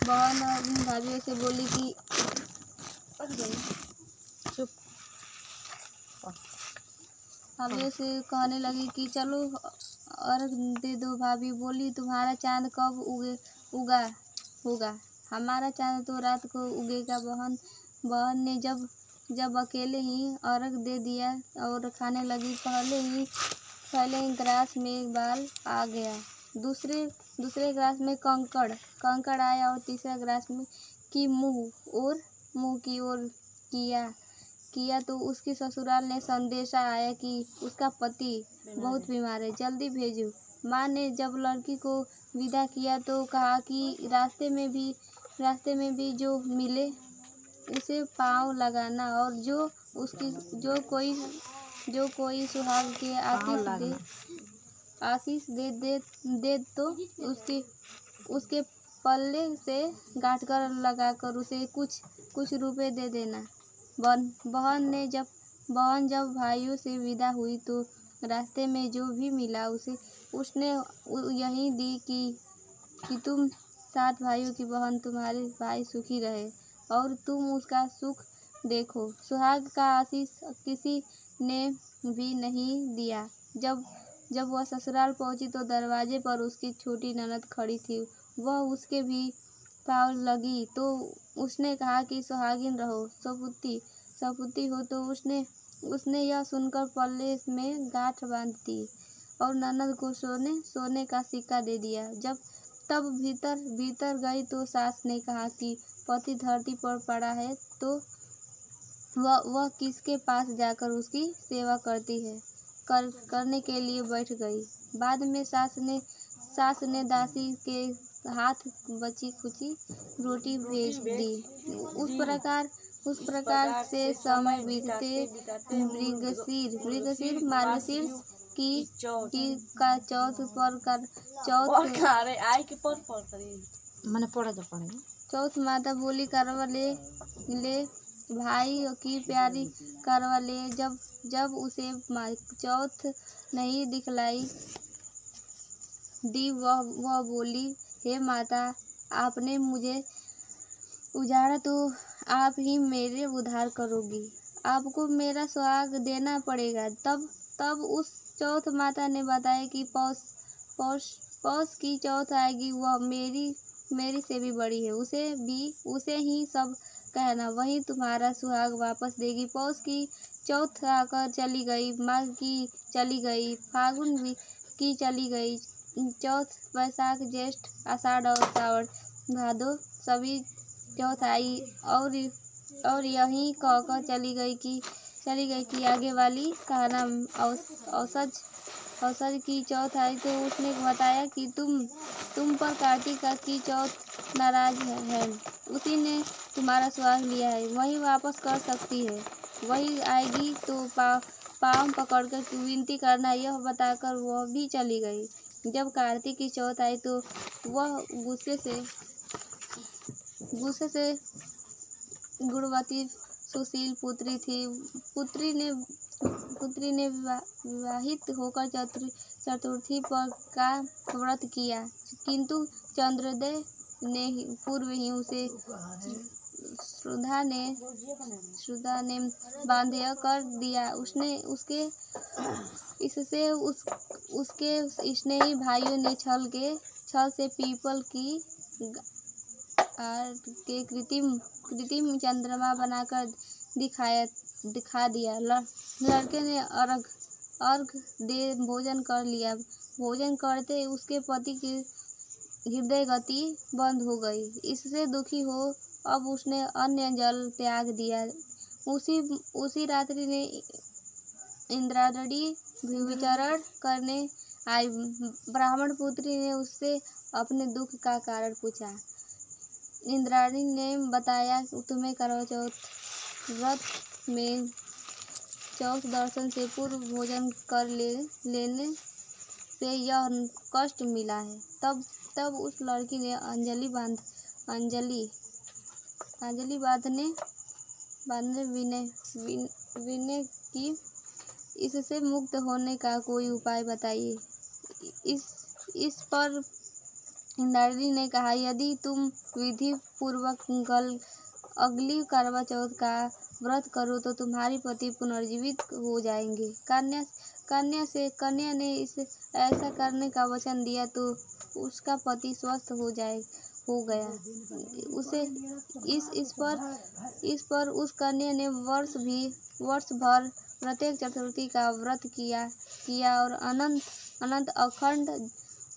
बहन अपनी भाभी से बोली कि चुप। भाभी से कहने लगी कि चलो अर्घ दे दो। भाभी बोली तुम्हारा चांद कब उगा होगा, हमारा चांद तो रात को उगेगा। बहन ने जब अकेले ही अर्घ दे दिया और खाने लगी। पहले ही ग्रास में बाल आ गया, दूसरे ग्रास में कंकड़ आया और तीसरा ग्रास में मुंह की ओर किया तो उसकी ससुराल ने संदेशा आया कि उसका पति बहुत बीमार है, जल्दी भेजो। माँ ने जब लड़की को विदा किया तो कहा कि रास्ते में भी जो मिले उसे पाँव लगाना, और जो कोई सुहाग के आशीष दे तो उसके पल्ले से गांठ कर लगाकर उसे कुछ रुपए दे देना। बहन जब भाइयों से विदा हुई तो रास्ते में जो भी मिला उसने यही दी कि तुम 7 भाइयों की बहन, तुम्हारे भाई सुखी रहे और तुम उसका सुख देखो। सुहाग का आशीष किसी ने भी नहीं दिया। जब वह ससुराल पहुंची तो दरवाजे पर उसकी छोटी ननद खड़ी थी। वह उसके भी पाँव लगी तो उसने कहा कि सुहागिन रहो, सपूती हो। तो उसने यह सुनकर पल्ले में गांठ बांध दी और ननद को सोने का सिक्का दे दिया। तब भीतर गई तो सास ने कहा कि पति धरती पर पड़ा है तो वह किसके पास जाकर उसकी सेवा करती है, करने के लिए बैठ गई। बाद में सास ने दासी के हाथ बची खुची रोटी भेज दी। उस प्रकार से समय बीतते मृगशीर मार्गशीर्ष की का चौथ माता बोली करवा ले भाई की प्यारी करवा ले। जब उसे चौथ नहीं दिखलाई दी वह बोली, हे माता, आपने मुझे उजाड़ा तो आप ही मेरे उद्धार करोगी, आपको मेरा सुहाग देना पड़ेगा। तब उस चौथ माता ने बताया कि पौष की चौथ आएगी, वह मेरी से भी बड़ी है, उसे ही सब कहना, वही तुम्हारा सुहाग वापस देगी। पौष की चौथ आकर चली गई, माघ की चली गई, फागुन की चली गई, चौथ वैशाख ज्येष्ठ आषाढ़ और श्रावण भादो सभी चौथ आई और यही कहकर चली गई कि आगे वाली कहना। औसज की चौथ आई तो उसने बताया कि तुम पर कार्तिक की चौथ नाराज है, उसी ने तुम्हारा सुहाग लिया है, वही वापस कर सकती है, वही आएगी तो पाँव पकड़कर विनती करना। यह बताकर वह भी चली गई। जब कार्तिक की चौथ आई तो वह गुस्से से गुणवती सुशील पुत्री थी। पुत्री ने विवाहित होकर चतुर्थी पर का व्रत किया, किंतु चंद्रोदय ने पूर्व ही उसे श्रद्धा ने बाध्य कर दिया। उसके स्नेही भाइयों ने छल से पीपल की के कृत्रिम चंद्रमा बनाकर दिखा दिया। लड़के ने अर्घ दे भोजन कर लिया। भोजन करते उसके पति की हृदय गति बंद हो गई। इससे दुखी हो अब उसने अन्य जल त्याग दिया। उसी रात्रि ने इंद्राणी विचरण करने आई। ब्राह्मण पुत्री ने उससे अपने दुख का कारण पूछा। इंद्राणी ने बताया, तुम्हें करवा चौथ व्रत में चौथ दर्शन से पूर्व भोजन कर लेने से यह कष्ट मिला है। तब उस लड़की ने अंजलि बांधने विनय की, इससे मुक्त होने का कोई उपाय बताइए। इस पर इंद्राणी ने कहा, यदि तुम विधि पूर्वक अगली करवा चौथ का व्रत करो तो तुम्हारी पति पुनर्जीवित हो जाएंगे। कन्या ने ऐसा करने का वचन दिया तो उसका पति स्वस्थ हो गया। उसे इस पर उस कन्या ने वर्ष भर प्रत्येक चतुर्थी का व्रत किया और अनंत अखंड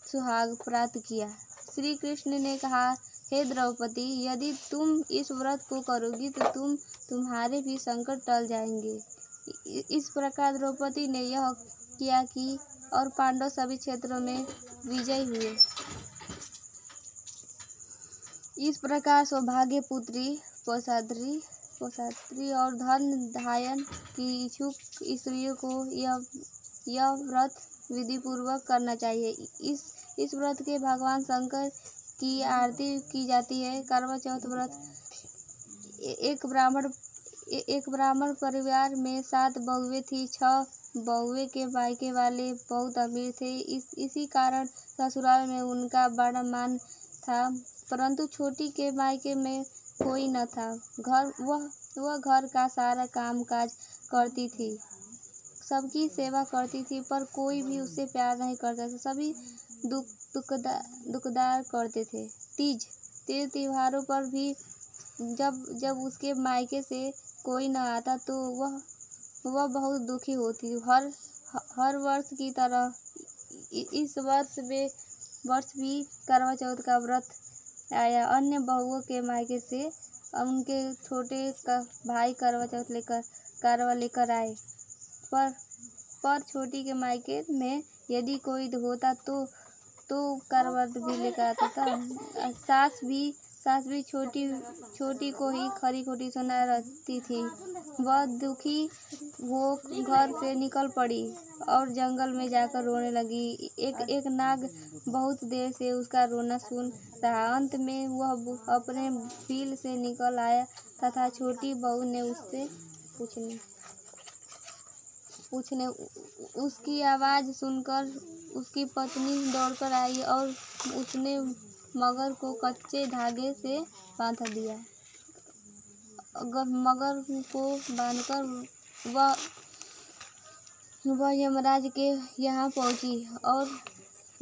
सुहाग प्राप्त किया। श्री कृष्ण ने कहा, हे द्रौपदी, यदि तुम इस व्रत को करोगी तो तुम्हारे भी संकट टल जाएंगे। इस प्रकार द्रौपदी ने यह किया कि और पांडव सभी क्षेत्रों में विजयी हुए। इस प्रकार सौभाग्य पुत्री पोषात्री और धन धायन की इच्छुक स्त्रियों को यह व्रत विधि पूर्वक करना चाहिए। इस व्रत के भगवान शंकर की आरती की जाती है। करवा चौथ व्रत एक ब्राह्मण परिवार में 7 बहुएं थी। 6 बहुएं के मायके वाले बहुत अमीर थे। इसी कारण ससुराल में उनका बड़ा मान था, परंतु छोटी के मायके में कोई न था। वह घर का सारा काम काज करती थी, सबकी सेवा करती थी, पर कोई भी उससे प्यार नहीं करता था। सभी दुखदार करते थे। तीज त्योहारों पर भी जब उसके मायके से कोई न आता तो वह बहुत दुखी होती। हर वर्ष की तरह इस वर्ष भी करवा चौथ का व्रत आया। अन्य बहुओं के मायके से उनके छोटे भाई करवा चौथ लेकर आए, पर छोटी के मायके में यदि कोई होता तो करवा भी लेकर आता था। सास भी छोटी को ही खरी खोटी सुना रहती थी। वह दुखी हो घर से निकल पड़ी और जंगल में जाकर रोने लगी। एक नाग बहुत देर से उसका रोना सुन रहा। अंत में वह अपने बिल से निकल आया तथा छोटी बहू ने उससे पूछने उसकी आवाज़ सुनकर उसकी पत्नी दौड़कर आई और उसने मगर को कच्चे धागे से बांध दिया। मगर को बांधकर वह यमराज के यहाँ पहुँची और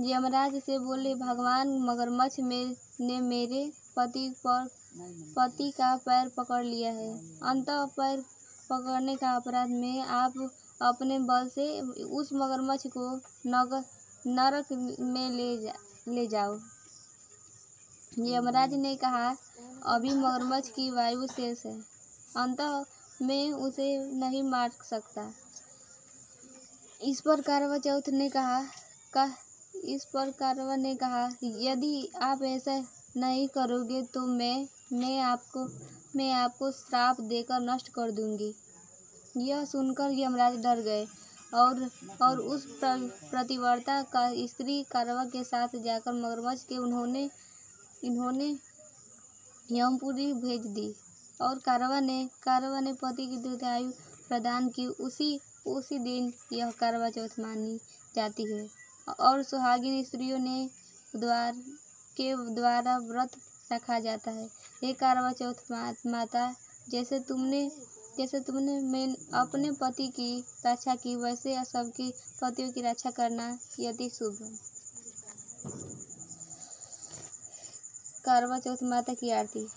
यमराज से बोले, भगवान मगरमच्छ ने मेरे पति का पैर पकड़ लिया है। अंततः पैर पकड़ने का अपराध में आप अपने बल से उस मगरमच्छ को नरक में ले जाओ। यमराज ने कहा, अभी मगरमच्छ की आयु शेष है, अंततः मैं उसे नहीं मार सकता। इस पर करवा ने कहा, यदि आप ऐसा नहीं करोगे तो मैं आपको श्राप देकर नष्ट कर दूंगी। यह सुनकर यमराज डर गए और उस प्रतिव्रता का स्त्री करवा के साथ जाकर मगरमच्छ के इन्होंने यमपुरी भेज दी और करवा ने पति की दीर्घायु प्रदान की। उसी दिन यह करवा चौथ मानी जाती है और सुहागिन स्त्रियों के द्वारा व्रत रखा जाता है। हे करवा चौथ माता, जैसे तुमने मैं अपने पति की रक्षा की, वैसे सबके पतियों की रक्षा करना यति शुभ। करवा चौथ माता की आरती।